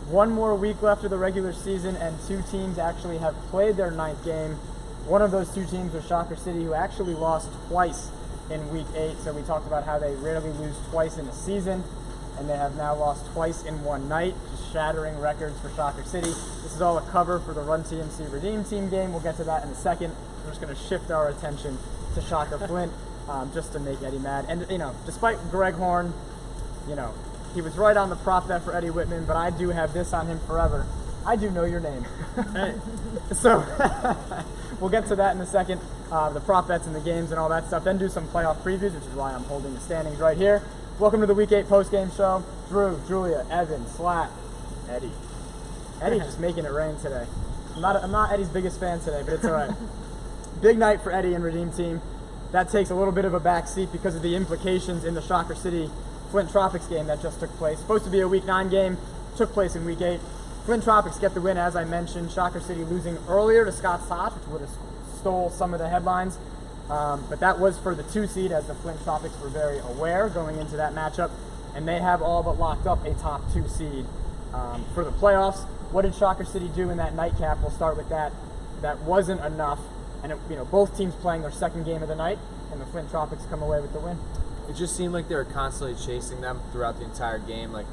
one more week left of the regular season, and two teams actually have played their 9th game. One of those two teams was Shocker City, who actually lost twice in Week 8. So we talked about how they rarely lose twice in a season, and they have now lost twice in one night, just shattering records for Shocker City. This is all a cover for the Run TMC Redeem Team game. We'll get to that in a second. We're just going to shift our attention to Shocker Flint, just to make Eddie mad. And, despite Greg Horn, he was right on the prop bet for Eddie Whitman, but I do have this on him forever. I do know your name. So we'll get to that in a second, the prop bets and the games and all that stuff, then do some playoff previews, which is why I'm holding the standings right here. Welcome to the Week 8 postgame show. Drew, Julia, Evan, Slat, Eddie. Eddie just making it rain today. I'm not Eddie's biggest fan today, but it's all right. Big night for Eddie and Redeem Team. That takes a little bit of a back seat because of the implications in the Shocker City Flint Tropics game that just took place. Supposed to be a Week 9 game, took place in Week 8. Flint Tropics get the win, as I mentioned. Shocker City losing earlier to Scott Soch, which would have stole some of the headlines. But that was for the 2 seed, as the Flint Tropics were very aware going into that matchup. And they have all but locked up a top 2 seed for the playoffs. What did Shocker City do in that nightcap? We'll start with that. That wasn't enough. And both teams playing their second game of the night, and the Flint Tropics come away with the win. It just seemed like they were constantly chasing them throughout the entire game. Like,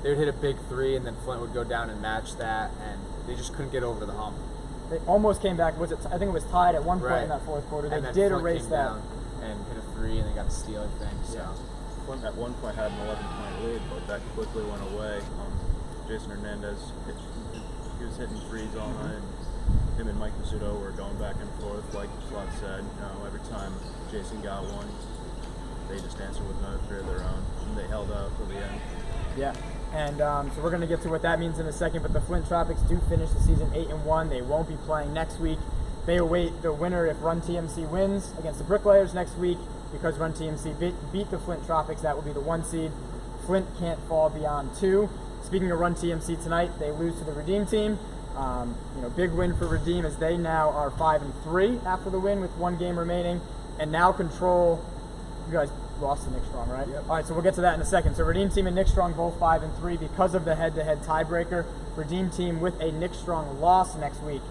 they would hit a big 3, and then Flint would go down and match that, and they just couldn't get over the hump. They almost came back. I think it was tied at one point in that fourth quarter. They did erase that. Down and hit a 3, and they got a steal, I think. So. Yeah. Flint at one point had an 11-point lead, but that quickly went away. Jason Hernandez, he was hitting 3s all night. Him and Mike Pizzuto were going back and forth. Like Slot said, every time Jason got one, they just answered with another 3 of their own, and they held out till the end. Yeah, and so we're going to get to what that means in a second, but the Flint Tropics do finish the season 8-1. They won't be playing next week. They await the winner if Run TMC wins against the Bricklayers next week. Because Run TMC beat the Flint Tropics, that will be the 1 seed. Flint can't fall beyond 2. Speaking of Run TMC tonight, they lose to the Redeem Team. Big win for Redeem, as they now are 5-3 after the win with 1 game remaining, and now control. You guys lost to Nick Strong, right? Yep. All right, so we'll get to that in a second. So Redeem Team and Nick Strong both 5-3 because of the head-to-head tiebreaker. Redeem Team with a Nick Strong loss next week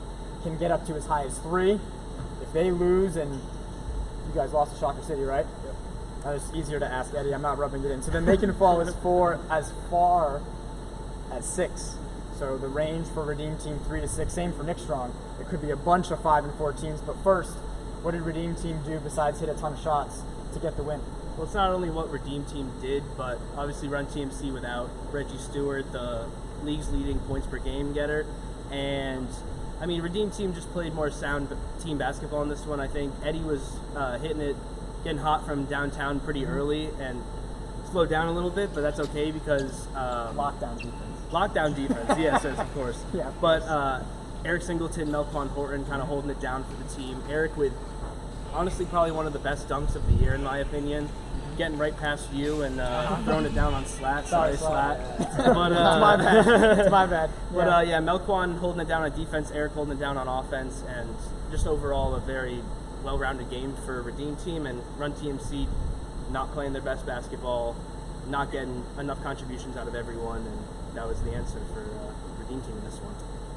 can get up to as high as 3. If they lose, and you guys lost to Shocker City, right? Yep. It's easier to ask Eddie. I'm not rubbing it in. So then they can fall as far as 6. So the range for Redeem Team 3 to 6. Same for Nick Strong. It could be a bunch of 5-4 teams. But first, what did Redeem Team do besides hit a ton of shots to get the win? Well, it's not only what Redeem Team did, but obviously Run TMC without Reggie Stewart, the league's leading points per game getter. And I mean, Redeem Team just played more sound team basketball in this one. I think Eddie was getting hot from downtown pretty early and slowed down a little bit, but that's okay because Lockdown defense. Lockdown defense, yes, of course. Yeah. But Eric Singleton, Melquan Horton kind of holding it down for the team. Eric with honestly probably one of the best dunks of the year, in my opinion. Getting right past you and throwing it down on Slat. Sorry, Slat. But, it's my bad. It's my bad. But Melquan holding it down on defense, Eric holding it down on offense, and just overall a very well-rounded game for Redeem Team, and Run TMC not playing their best basketball, not getting enough contributions out of everyone, and that was the answer for Redeem Team in this one.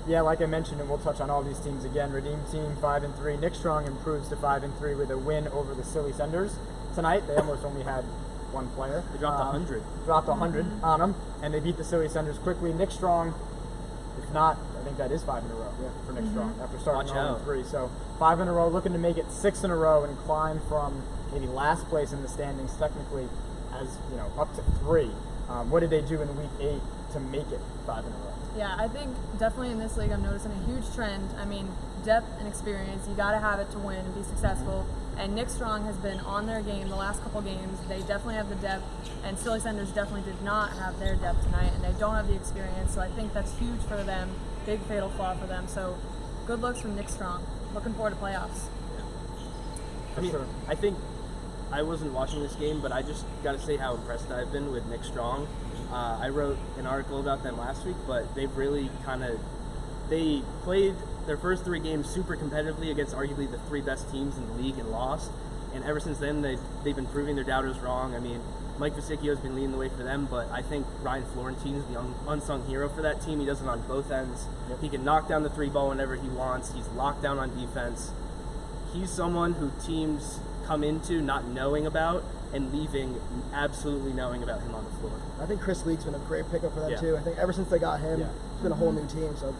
Yeah, like I mentioned, and we'll touch on all these teams again. Redeem Team 5-3. Nick Strong improves to 5-3 with a win over the Silly Senders tonight. They almost only had one player. They dropped 100. Dropped 100 on them, and they beat the Silly Senders quickly. Nick Strong, if not, I think that is 5 in a row for Nick Strong after starting 0-3. So 5 in a row, looking to make it 6 in a row and climb from maybe last place in the standings technically as up to 3. What did they do in Week 8 to make it 5 in a row? Yeah, I think definitely in this league I'm noticing a huge trend. I mean, depth and experience, you got to have it to win and be successful. And Nick Strong has been on their game the last couple games. They definitely have the depth, and Silly Senders definitely did not have their depth tonight, and they don't have the experience. So I think that's huge for them, big fatal flaw for them. So good looks from Nick Strong. Looking forward to playoffs. I mean, I think I wasn't watching this game, but I just got to say how impressed I've been with Nick Strong. I wrote an article about them last week, but they've really they played their first 3 games super competitively against arguably the 3 best teams in the league and lost. and ever since then they've been proving their doubters wrong. I mean, Mike Vesicchio has been leading the way for them, but I think Ryan Florentine's the unsung hero for that team. He does it on both ends. Yep. He can knock down the 3-ball whenever he wants. He's locked down on defense. He's someone who teams come into not knowing about and leaving absolutely knowing about him on the floor. I think Chris Leake's been a great pickup for them Yeah. too. I think ever since they got him, Yeah. it's been a whole new team. So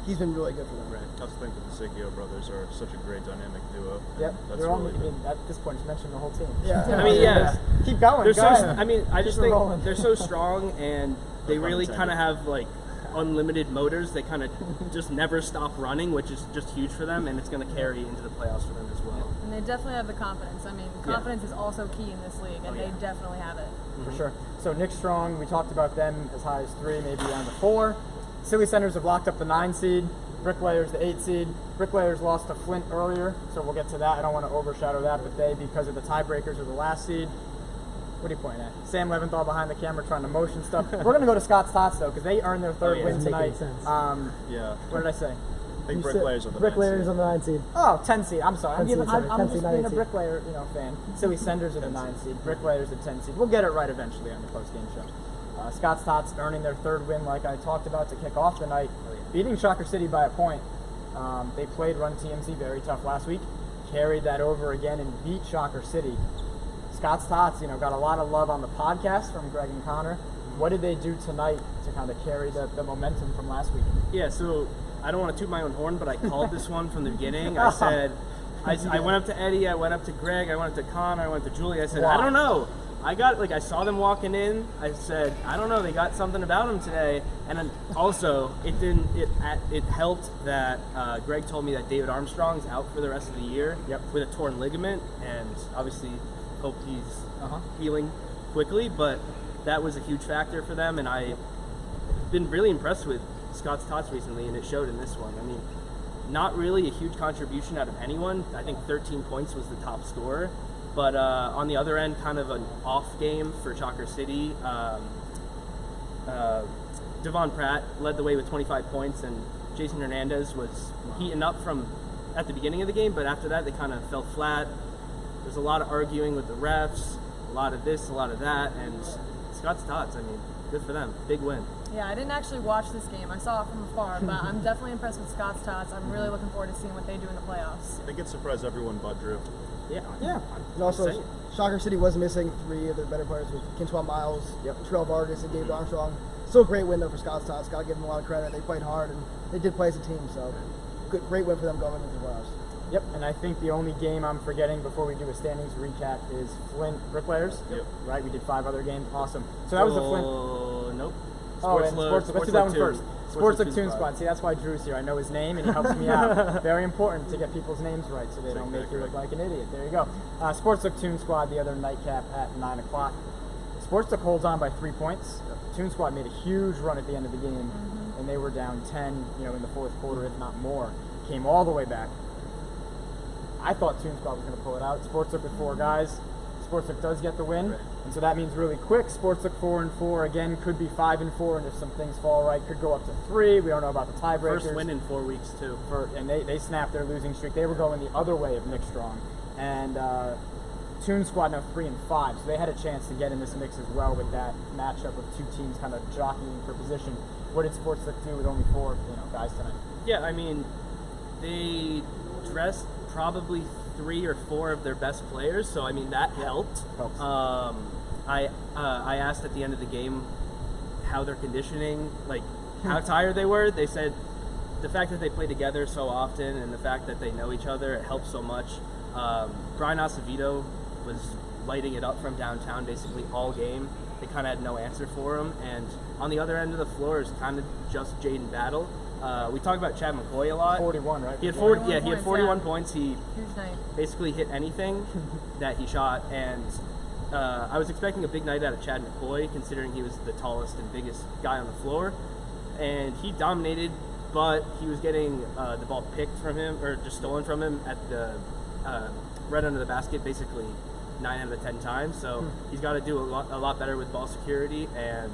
he's been really good for them. Right. Tough to think the Vesicchio brothers are such a great dynamic duo. and Yep. That's They're all, really I mean, at this point, just mention the whole team. Yeah. I mean, yeah. Keep going. They're Go so. ahead. I mean, I just Keep it think rolling. they're so strong, and they No pun really intended. kind of have like unlimited motors. They kind of just never stop running, which is just huge for them, and it's going to carry into the playoffs for them as well. And they definitely have the confidence. I mean, confidence is also key in this league, and they definitely have it. For sure. So Nick Strong, we talked about them as high as 3, maybe down to 4. Silly Centers have locked up the 9 seed. Bricklayers the 8 seed. Bricklayers lost to Flint earlier, so we'll get to that. I don't want to overshadow that, but they, because of the tiebreakers, are the last seed. What are you pointing at? Sam Leventhal behind the camera trying to motion stuff. We're going to go to Scott's Tots, though, because they earned their 3rd win Doesn't make any tonight. sense. Yeah. What did I say? I think You said Bricklayers are the Bricklayers 9 on the 9 seed. Oh, 10 seed. I'm sorry. 10 seed, sorry. I'm 10 just seed, being 9 a seed. Bricklayer, fan. Silly Senders are the 9 seed. Bricklayers the 10 seed. We'll get it right eventually on the post-game show. Scott's Tots earning their 3rd win, like I talked about, to kick off the night, beating Shocker City by a point. They played Run TMC very tough last week, carried that over again and beat Shocker City. Scott's Tots, got a lot of love on the podcast from Greg and Connor. What did they do tonight to kind of carry the momentum from last week? Yeah, so I don't want to toot my own horn, but I called this one from the beginning. I said, I went up to Eddie, I went up to Greg, I went up to Connor, I went up to Julie. I said, Wow. I don't know. I saw them walking in. I said, I don't know. They got something about them today. And then also, it helped that Greg told me that David Armstrong's out for the rest of the year with a torn ligament, and obviously hope he's healing quickly. But that was a huge factor for them, and I've been really impressed with Scott's Tots recently, and it showed in this one. I mean, not really a huge contribution out of anyone. I think 13 points was the top scorer. But on the other end, kind of an off game for Shocker City. Devon Pratt led the way with 25 points, and Jason Hernandez was heating up from at the beginning of the game, but after that they kind of fell flat. There's a lot of arguing with the refs, a lot of this, a lot of that, and Scott's Tots, I mean, good for them. Big win. Yeah, I didn't actually watch this game. I saw it from afar, but I'm definitely impressed with Scott's Tots. I'm really looking forward to seeing what they do in the playoffs. I think it surprised everyone but Drew. Yeah. And also, Same. Shocker City was missing 3 of their better players with Quintuan Miles, Terrell Vargas, and David Armstrong. Still a great win though for Scott's Tots. Got to give them a lot of credit. They played hard and they did play as a team. So great win for them going into the playoffs. Yep, and I think the only game I'm forgetting before we do a standings recap is Flint Bricklayers. Yep. Right, we did 5 other games. Awesome. So that was the Flint. Nope. And Sports. Let's do that one first. Sports Look Toon Toon Squad. See, that's why Drew's here. I know his name, and he helps me out. Very important to get people's names right, so they don't make you look like an idiot. There you go. Sports Look Toon Squad, the other nightcap at 9 o'clock. Sports Look holds on by 3 points. Toon Squad made a huge run at the end of the game, and they were down 10, in the 4th quarter, if not more. Came all the way back. I thought Toon Squad was going to pull it out. Sports Look with 4 guys. Sports Look does get the win, and so that means really quick. Sports Look 4-4 again, could be 5-4, and if some things fall right, could go up to 3. We don't know about the tiebreakers. First win in 4 weeks too. And they snapped their losing streak. They were going the other way of Nick Strong, and Toon Squad now 3-5, so they had a chance to get in this mix as well with that matchup of 2 teams kind of jockeying for position. What did Sports Look do with only 4 guys tonight? Yeah, I mean, they dressed probably 3 or 4 of their best players, so I mean that helped. Helps. I asked at the end of the game how their conditioning, like how tired they were. They said the fact that they play together so often and the fact that they know each other, it helps so much. Brian Acevedo was lighting it up from downtown basically all game. They kind of had no answer for him, and on the other end of the floor is kind of just Jaden Battle. We talk about Chad McCoy a lot. 41, right? He had 41 he had 41 points. He Huge night. basically hit anything that he shot, and I was expecting a big night out of Chad McCoy, considering he was the tallest and biggest guy on the floor, and he dominated, but he was getting the ball picked from him, or just stolen from him at the right under the basket, basically 9 out of 10 times, so he's got to do a lot better with ball security. And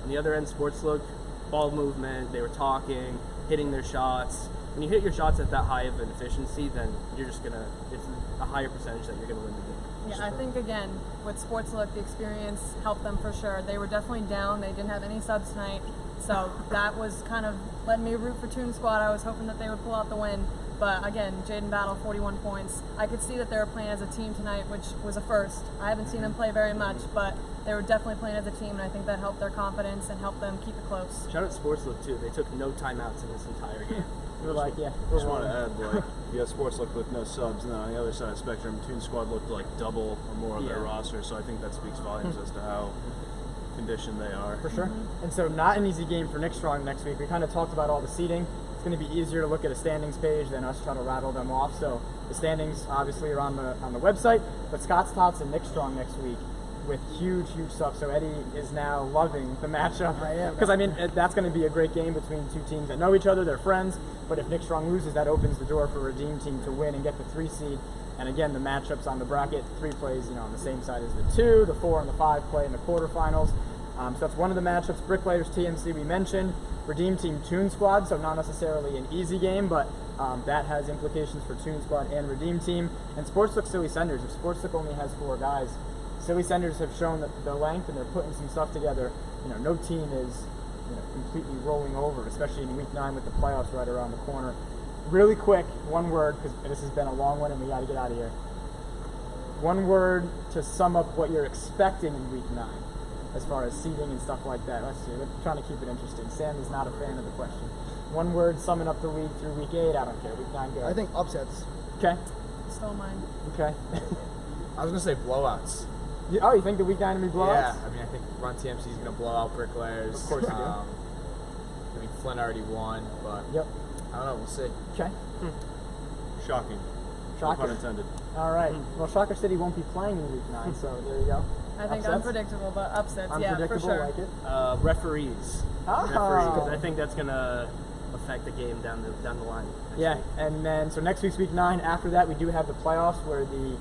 on the other end, Sports Look, ball movement, they were talking, hitting their shots. when you hit your shots at that high of an efficiency, then you're just gonna, it's a higher percentage that you're gonna win the game. Yeah, I think again with Sportslook, the experience helped them for sure. They were definitely down. They didn't have any subs tonight, so that was kind of letting me root for Toon Squad. I was hoping that they would pull out the win, but again, Jaden Battle, 41 points. I could see that they were playing as a team tonight, which was a first. I haven't seen them play very much, but they were definitely playing as a team, and I think that helped their confidence and helped them keep it close. Shout out Sportslook too. They took no timeouts in this entire game. We were like, yeah, I just want to add, like, you have Sportslook with no subs, and then on the other side of the spectrum, Toon Squad looked like double or more of their roster, so I think that speaks volumes as to how conditioned they are. for sure. And so not an easy game for Nick Strong next week. We kind of talked about all the seeding. It's going to be easier to look at a standings page than us try to rattle them off. So the standings obviously are on the website, but Scott's Tots and Nick Strong next week with huge stuff. So Eddie is now loving the matchup. I am. Because I mean that's going to be a great game between two teams that know each other. They're friends. But if Nick Strong loses, that opens the door for Redeem Team to win and get the 3 seed. And again, the matchups on the bracket, 3 plays, on the same side as the 2, the 4 and the 5 play in the quarterfinals. So that's one of the matchups. Bricklayers TMC we mentioned. Redeem Team Toon Squad, so not necessarily an easy game, but that has implications for Toon Squad and Redeem Team. And Sportslook Silly Senders. If Sportslook only has 4 guys, Silly Senders have shown that their length and they're putting some stuff together. No team is completely rolling over, especially in week 9 with the playoffs right around the corner. Really quick, one word, because this has been a long one and we got to get out of here. One word to sum up what you're expecting in week 9 as far as seeding and stuff like that. Let's see, we're trying to keep it interesting. Sam is not a fan of the question. One word summing up the league through week 8, I don't care. Week 9, go. I think upsets. Okay. Stole mine. Okay. I was gonna say blowouts. You think the week 9 will be blowouts? Yeah, I mean, I think Run TMC is gonna blow out Bricklayers. Of course you do. I mean, Flint already won, but Yep. I don't know. We'll see. Okay. Shocking. Shocker. No pun intended. All right. Well, Shocker City won't be playing in week 9, so there you go. I think Upsets? unpredictable, but upsets, yeah, for Unpredictable, sure. like it. Referees. Oh. Referees, because I think that's gonna affect the game down the line. Yeah, and then so next week's week 9. After that, we do have the playoffs where the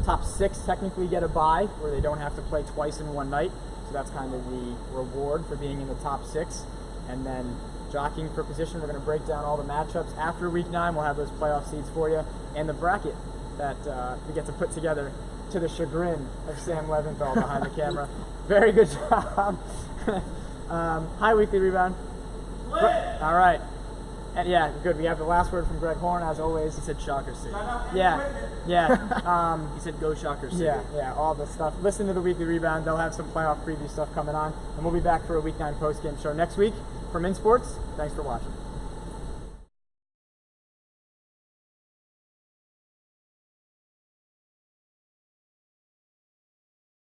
top 6 technically get a bye, where they don't have to play twice in one night. So that's kind of the reward for being in the top 6. And then jockeying for position, we're going to break down all the matchups after week 9. We'll have those playoff seeds for you and the bracket that we get to put together to the chagrin of Sam Leventhal behind the camera. Very good job. Hi, Weekly Rebound. All right. And yeah, good. We have the last word from Greg Horn, as always. He said Shocker City. Yeah. He said go Shocker City. Yeah, all the stuff. Listen to the Weekly Rebound. They'll have some playoff preview stuff coming on. And we'll be back for a Week 9 post-game show next week from InSports. Thanks for watching.